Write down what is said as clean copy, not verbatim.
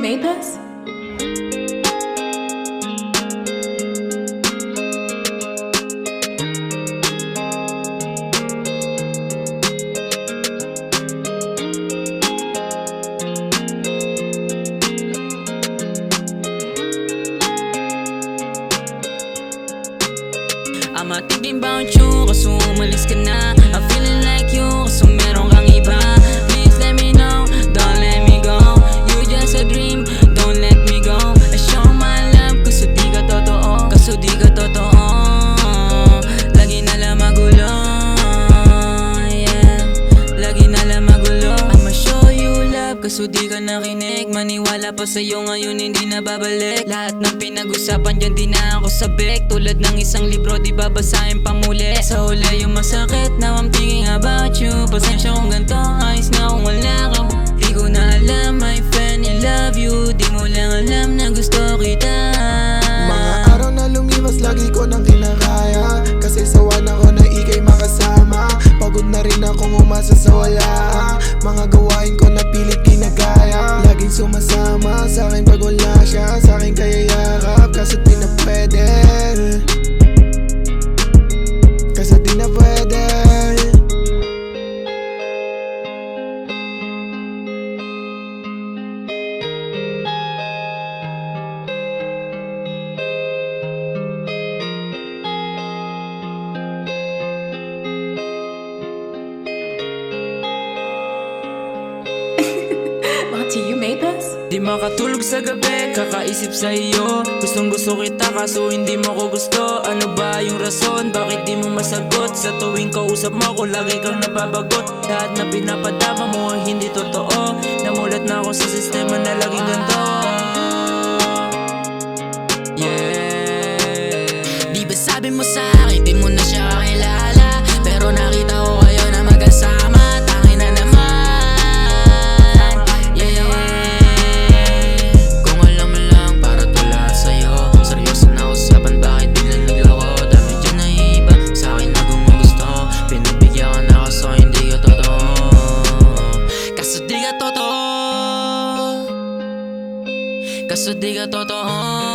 made this? I'm thinking about you, kaso umalis ka na. I'm feeling like you, kaso meron kang iba. Please let me know, don't let me go. You just a dream, don't let me go. I show my love, kaso di ka totoo. Kaso di ka totoo. Lagi na lang magulo, yeah. Lagi na lang magulo. I'ma show you love, kaso di ka nakinig. Maniwala pa sa'yo ngayon, hindi na babalik. Lahat ng pinag-usapan dyan, di na ako sabik. Tulad ng isang libro, di babasahin pa muli. Sa huli yung masakit, now I'm thinking about you. Pasensya kung ganito, ayos na kung wala ka. Di ko na alam, my friend, I love you. Di mo lang alam na gusto kita. Mga araw na lumipas, lagi ko nang kinakaya. Kasi sawa na ko na ikay makasama. Pagod na rin akong umasa sa wala. Mga gawain ko na pilit ginagaya. Laging sumasama sa akin pag wala siya. Sa akin kaya yakap, kaso di na pwede. Kaso di na pwede. Monty, you made this? Di makatulog sa gabi, kakaisip sa iyo. Gustong gusto kita kaso hindi mo ko gusto. Ano ba yung rason? Bakit di mo masagot? Sa tuwing kausap mo ko, lagi kang nababagot. Lahat na pinapadama mo ay hindi totoo. Namulat na ako sa sistema na laging ganito. Yeah. Di ba sabi mo sa akin, di mo na siya kakilala. Pero nakita ko kayo na magkasama. Tangin na naman. Kaso di ka totoo.